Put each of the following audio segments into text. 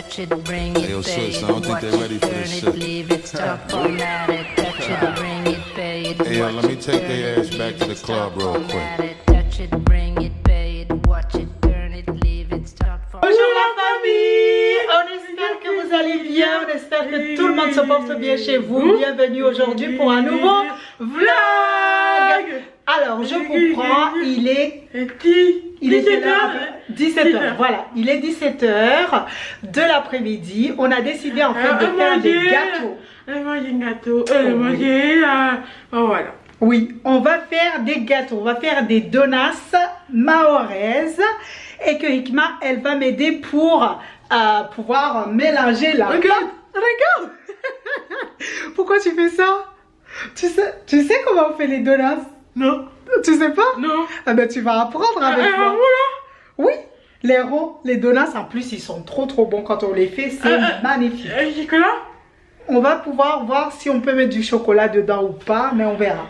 touch it, bring it, Yo, pay sis, it, I don't think watch they ready it, for turn this it, shit. leave it, stop, format it, touch it, bring it, pay it, Hey, yo, watch let me it, take turn their it, ass back leave to the it, stop, club real quick. format it, touch it, bring it, pay it, watch it, turn it, leave it, stop, format it. Bonjour la famille, on espère que vous allez bien, on espère que tout le monde se porte bien chez vous. Bienvenue aujourd'hui pour un nouveau vlog. Alors je vous prends, il est 17h, voilà, il est 17h de l'après-midi. On a décidé en fait de faire des gâteaux. Voilà. Oui, on va faire des gâteaux, on va faire des donuts mahoraises et que Hikma, elle va m'aider pour pouvoir mélanger la... Regarde Pourquoi tu fais ça? Tu sais comment on fait les donuts? Non. Tu sais pas? Non. Ah ben tu vas apprendre avec moi. Voilà. Oui, les ronds, les donuts en plus ils sont trop bons quand on les fait, c'est magnifique. Chocolat? On va pouvoir voir si on peut mettre du chocolat dedans ou pas, mais on verra.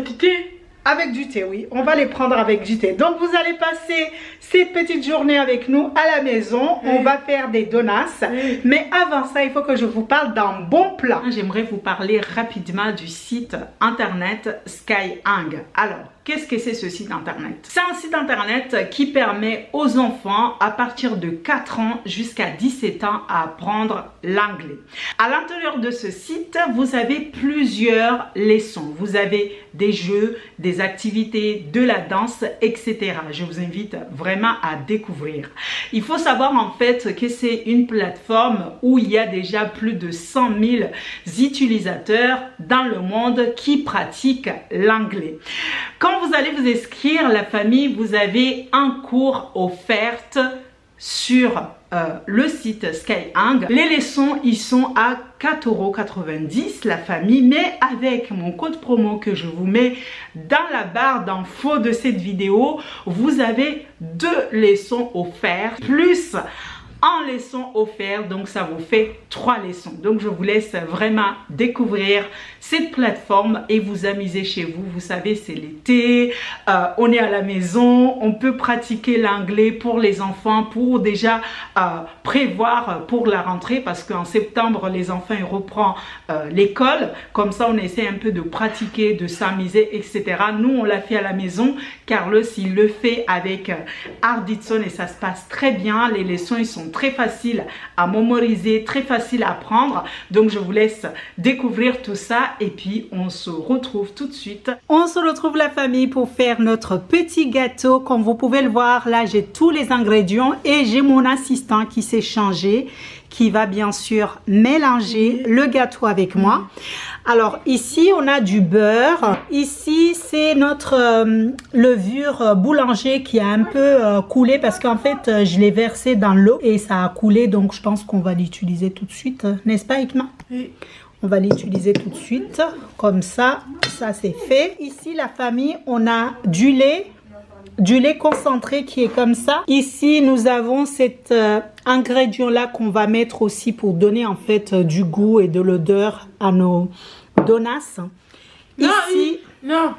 Tété? Avec du thé, oui. On va les prendre avec du thé. Donc, vous allez passer cette petite journée avec nous à la maison. On va faire des donuts. Mais avant ça, il faut que je vous parle d'un bon plat. J'aimerais vous parler rapidement du site internet Skyhang. Alors, qu'est-ce que c'est ce site internet? C'est un site internet qui permet aux enfants à partir de 4 ans jusqu'à 17 ans à apprendre l'anglais. À l'intérieur de ce site, vous avez plusieurs leçons. Vous avez des jeux, des activités, de la danse, etc. Je vous invite vraiment à découvrir. Il faut savoir en fait que c'est une plateforme où il y a déjà plus de 100 000 utilisateurs dans le monde qui pratiquent l'anglais. Quand vous allez vous inscrire, la famille, vous avez un cours offert sur le site Skyhang. Les leçons, ils sont à 4,90 € la famille, mais avec mon code promo que je vous mets dans la barre d'infos de cette vidéo, vous avez 2 leçons offertes plus en leçon offerte, donc ça vous fait 3 leçons. Donc je vous laisse vraiment découvrir cette plateforme et vous amuser chez vous. Vous savez, c'est l'été, on est à la maison, on peut pratiquer l'anglais pour les enfants, pour déjà prévoir pour la rentrée, parce qu'en septembre les enfants ils reprennent l'école. Comme ça on essaie un peu de pratiquer, de s'amuser, etc. Nous on l'a fait à la maison, Carlos il le fait avec Arditson et ça se passe très bien. Les leçons ils sont très faciles à mémoriser, très faciles à apprendre. Donc je vous laisse découvrir tout ça et puis on se retrouve tout de suite. On se retrouve la famille pour faire notre petit gâteau. Comme vous pouvez le voir, là j'ai tous les ingrédients et j'ai mon assistant qui s'est changé, qui va bien sûr mélanger le gâteau avec moi. Alors ici on a du beurre, ici c'est notre levure boulanger qui a un peu coulé parce qu'en fait je l'ai versé dans l'eau et ça a coulé, donc je pense qu'on va l'utiliser tout de suite, n'est-ce pas Hikma? Oui. On va l'utiliser tout de suite, comme ça, ça c'est fait. Ici la famille, on a du lait concentré qui est comme ça. Ici nous avons cet ingrédient là qu'on va mettre aussi pour donner en fait du goût et de l'odeur à nos donuts. Non, ici, non.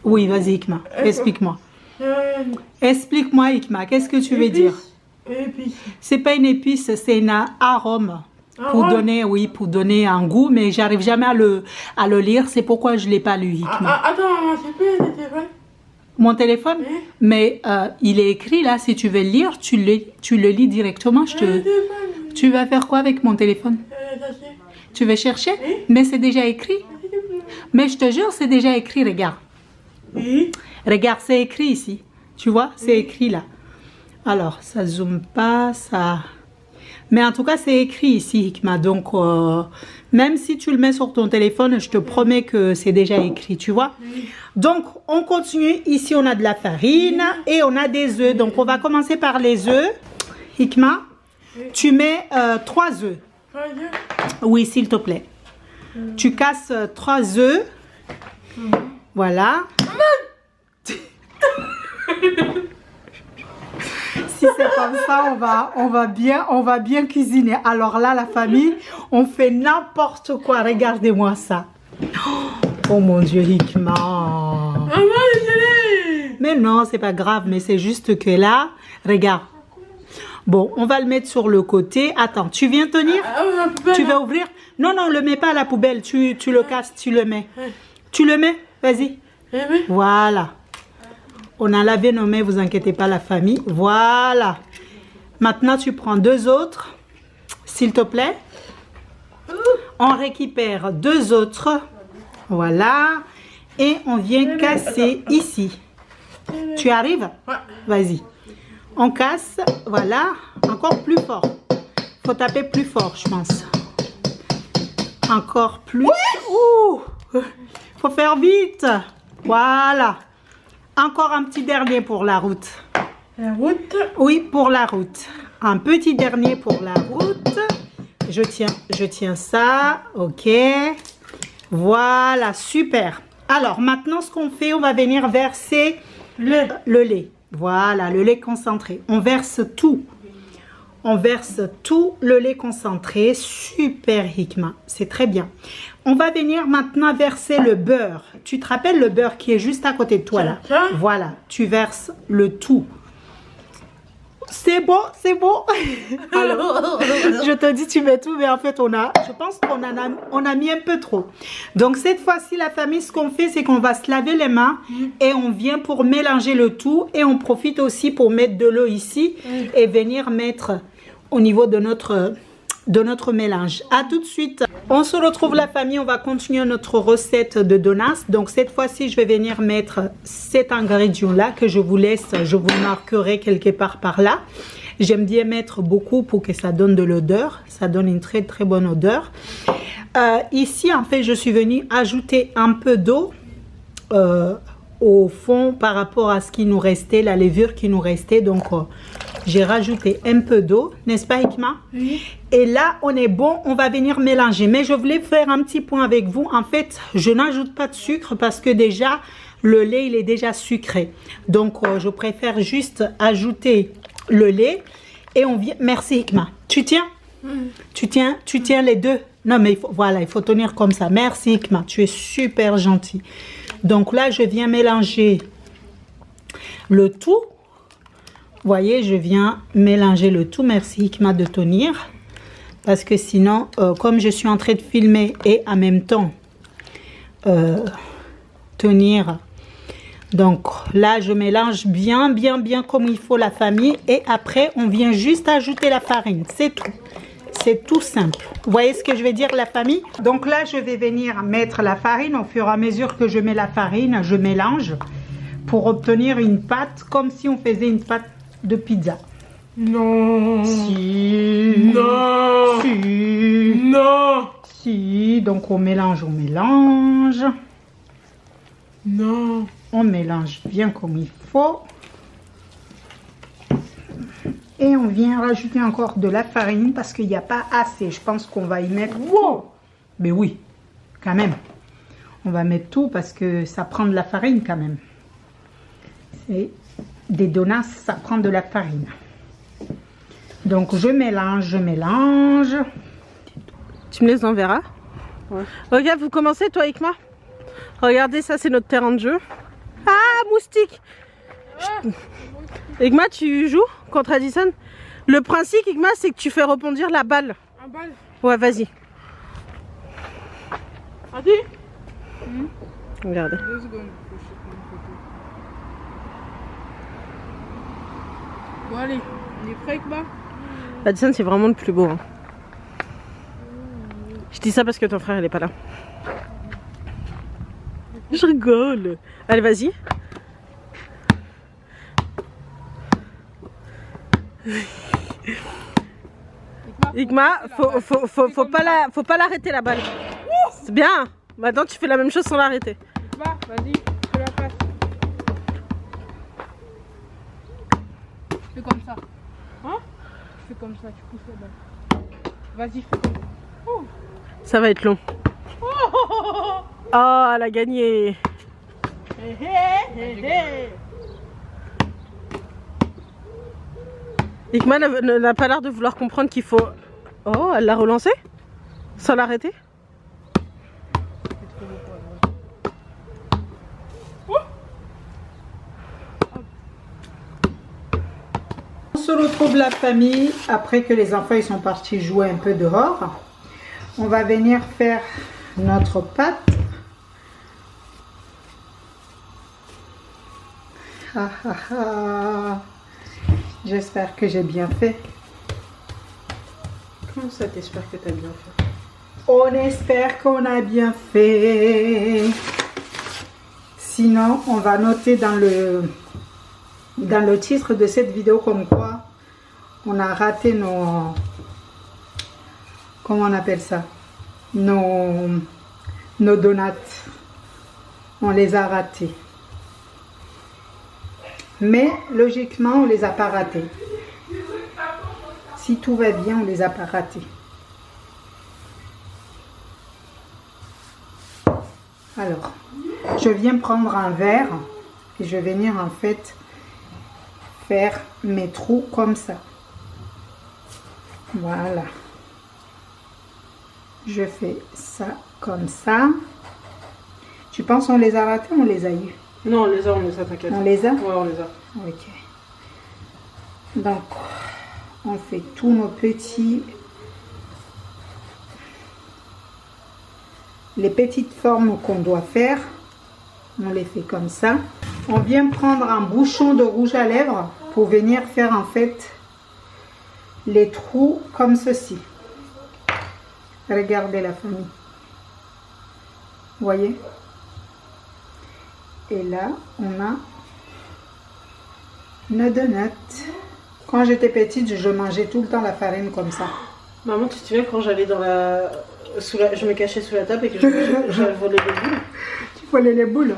Oui, vas-y Hikma, explique-moi. Explique-moi Hikma, qu'est-ce que tu veux dire? Épice. C'est pas une épice, c'est un arôme. Pour donner, oui, pour donner un goût, mais j'arrive jamais à le lire. C'est pourquoi je l'ai pas lu, Hikma. Attends, c'est plus le téléphone. Mon téléphone? Oui. Mais il est écrit là, si tu veux le lire, tu le lis directement. Tu vas faire quoi avec mon téléphone? Tu veux chercher? Oui. Mais c'est déjà écrit. Mais je te jure, c'est déjà écrit, regarde. Oui. Regarde, c'est écrit ici. Tu vois, c'est écrit là. Alors, ça zoome pas, ça... Mais en tout cas, c'est écrit ici, Hikma. Donc, même si tu le mets sur ton téléphone, je te promets que c'est déjà écrit, tu vois. Oui. Donc, on continue. Ici, on a de la farine et on a des œufs. Donc, on va commencer par les œufs. Hikma, tu mets 3 œufs. 3 œufs? Oui, s'il te plaît. Tu casses 3 œufs. Voilà. Si c'est comme ça, on va bien cuisiner. Alors là, la famille, on fait n'importe quoi. Regardez-moi ça. Oh mon Dieu, Hikma. Maman, désolé. Mais non, c'est pas grave. Mais c'est juste que là, regarde. Bon, on va le mettre sur le côté. Attends, tu viens tenir? Tu vas ouvrir? Non, non, le mets pas à la poubelle. Tu le casses, tu le mets. Tu le mets? Vas-y. Voilà. On a lavé nos mains, vous inquiétez pas la famille. Voilà. Maintenant, tu prends 2 autres, s'il te plaît. On récupère 2 autres. Voilà. Et on vient casser ici. Tu arrives? Vas-y. On casse. Voilà. Encore plus fort. Faut taper plus fort, je pense. Encore plus. Ouh! Faut faire vite. Voilà. Encore un petit dernier pour la route. La route? Oui, pour la route. Un petit dernier pour la route. Je tiens ça. Ok. Voilà, super. Alors, maintenant, ce qu'on fait, on va venir verser le lait. Voilà, le lait concentré. On verse tout. On verse tout le lait concentré. Super, Hikma. C'est très bien. On va venir maintenant verser le beurre. Tu te rappelles le beurre qui est juste à côté de toi, là? Voilà, tu verses le tout. C'est beau, c'est beau. Alors, je te dis, tu mets tout, mais en fait, je pense qu'on a mis un peu trop. Donc, cette fois-ci, la famille, ce qu'on fait, c'est qu'on va se laver les mains et on vient pour mélanger le tout. Et on profite aussi pour mettre de l'eau ici et venir mettre au niveau de notre mélange. À tout de suite. On se retrouve la famille, on va continuer notre recette de donuts. Donc cette fois-ci, je vais venir mettre cet ingrédient-là que je vous laisse, je vous marquerai quelque part par là. J'aime bien mettre beaucoup pour que ça donne de l'odeur. Ça donne une très très bonne odeur. Ici, en fait, je suis venue ajouter un peu d'eau au fond par rapport à ce qui nous restait, la levure qui nous restait. Donc, j'ai rajouté un peu d'eau, n'est-ce pas, Hikma? Oui. Et là, on est bon, on va venir mélanger. Mais je voulais faire un petit point avec vous. En fait, je n'ajoute pas de sucre parce que déjà, le lait, il est déjà sucré. Donc, je préfère juste ajouter le lait. Et on vient... Merci, Hikma. Tu tiens? Tu tiens les deux? Non, mais voilà, il faut tenir comme ça. Merci, Hikma. Tu es super gentil. Donc là, je viens mélanger le tout. Vous voyez, je viens mélanger le tout. Merci, Hikma, de tenir. Parce que sinon, comme je suis en train de filmer et en même temps tenir. Donc là, je mélange bien comme il faut la famille. Et après, on vient juste ajouter la farine. C'est tout. C'est tout simple. Vous voyez ce que je vais dire, la famille? Donc là, je vais venir mettre la farine. Au fur et à mesure que je mets la farine, je mélange pour obtenir une pâte comme si on faisait une pâte de pizza. Non. Si. Non. Si. Non. Si. Donc on mélange, Non. On mélange bien comme il faut. Et on vient rajouter encore de la farine parce qu'il n'y a pas assez. Je pense qu'on va y mettre... Wow! Mais oui, quand même. On va mettre tout parce que ça prend de la farine quand même. C'est des donuts, ça prend de la farine. Donc je mélange. Tu me les enverras? Ouais. Regarde, vous commencez toi, Hikma? Regardez, ça c'est notre terrain de jeu. Ah, moustique! Hikma, tu joues contre Addison? Le principe, Hikma, c'est que tu fais rebondir la balle. Un balle? Ouais, vas-y. Vas-y. Regardez. 2 secondes. Bon, allez. On est prêt, Hikma? Addison, c'est vraiment le plus beau. Hein. Je dis ça parce que ton frère, il est pas là. Je rigole. Allez, vas-y. Hikma, faut pas l'arrêter la balle. C'est bien. Maintenant tu fais la même chose sans l'arrêter. Hikma, vas-y, fais la passe. Fais comme ça. Hein? Fais comme ça, tu pousses la balle. Vas-y, fais comme ça. Ça va être long. Oh, elle a gagné. Hikma n'a pas l'air de vouloir comprendre qu'il faut... Oh, elle l'a relancé sans l'arrêter. se retrouve la famille après que les enfants ils sont partis jouer un peu dehors. On va venir faire notre pâte. Ah, ah, ah. J'espère que j'ai bien fait. Comment ça, t'espères que t'as bien fait? On espère qu'on a bien fait. Sinon, on va noter dans le titre de cette vidéo comme quoi on a raté nos... Comment on appelle ça? Nos donuts. On les a ratés. Mais logiquement, on les a pas ratés. Si tout va bien, on les a pas ratés. Alors, je viens prendre un verre et je vais venir en fait faire mes trous comme ça. Voilà. Je fais ça comme ça. Tu penses on les a ratés ou on les a eu? Non, on les a, t'inquiète. On les a? Ouais, on les a. Ok. Donc, on fait tous nos petits... Les petites formes qu'on doit faire, on les fait comme ça. On vient prendre un bouchon de rouge à lèvres pour venir faire en fait les trous comme ceci. Regardez la famille. Vous voyez? Et là, on a nos donuts. Quand j'étais petite, je mangeais tout le temps la farine comme ça. Maman, tu te souviens quand j'allais dans je me cachais sous la table et que je volais les boules? Tu volais les boules.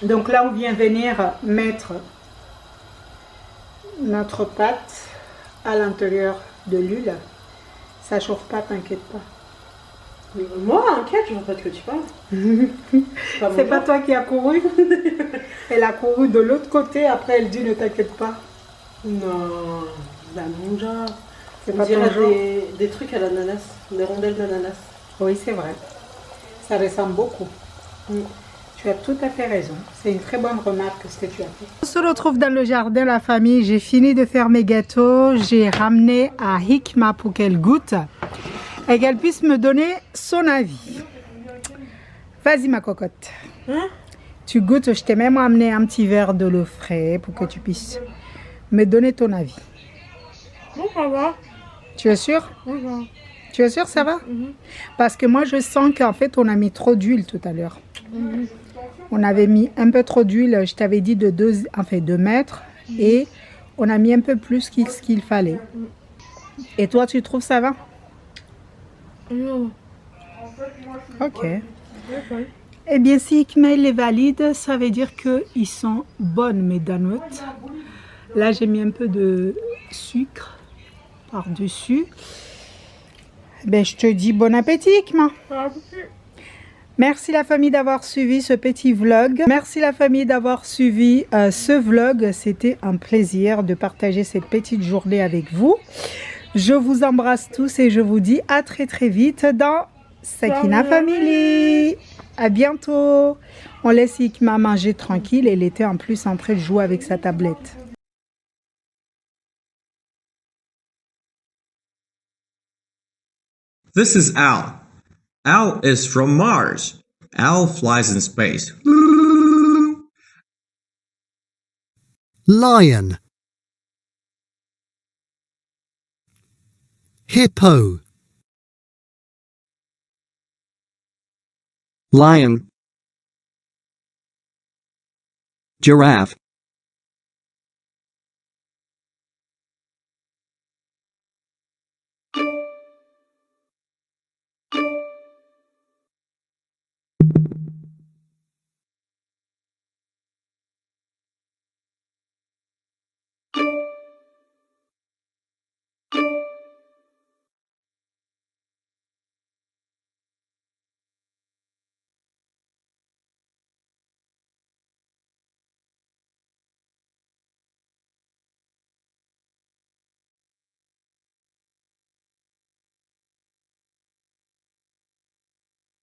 Donc là, on vient venir mettre notre pâte à l'intérieur de l'huile. Ça chauffe pas, t'inquiète pas. Moi, inquiète, je vois pas de quoi tu parles. C'est pas toi qui as couru. Elle a couru de l'autre côté, après elle dit ne t'inquiète pas. Non, la mon genre. C'est On pas ton dirait genre. des trucs à l'ananas, des rondelles d'ananas. Oui, c'est vrai. Ça ressemble beaucoup. Tu as tout à fait raison. C'est une très bonne remarque ce que tu as fait. On se retrouve dans le jardin, la famille. J'ai fini de faire mes gâteaux. J'ai ramené à Hikma pour qu'elle goûte et qu'elle puisse me donner son avis. Vas-y, ma cocotte. Hein? Tu goûtes. Je t'ai même amené un petit verre de l'eau frais pour que tu puisses me donner ton avis. Bon, ça va. Tu es sûr? Oui, Tu es sûr ça va? Parce que moi, je sens qu'en fait, on a mis trop d'huile tout à l'heure. On avait mis un peu trop d'huile, je t'avais dit de 2 mètres, et on a mis un peu plus qu'il fallait. Et toi, tu trouves ça va? Non. Ok. Eh bien, si Ikmail est valide, ça veut dire qu'ils sont bonnes, mes donuts. Là, j'ai mis un peu de sucre par-dessus. Ben, je te dis bon appétit, Ikma. Merci la famille d'avoir suivi ce petit vlog. Merci la famille d'avoir suivi ce vlog. C'était un plaisir de partager cette petite journée avec vous. Je vous embrasse tous et je vous dis à très très vite dans Sakina Family. À bientôt. On laisse Ikma manger tranquille. Elle était en plus en train de jouer avec sa tablette. This is Al. Al is from Mars. Al flies in space. Lion, hippo, Lion, giraffe,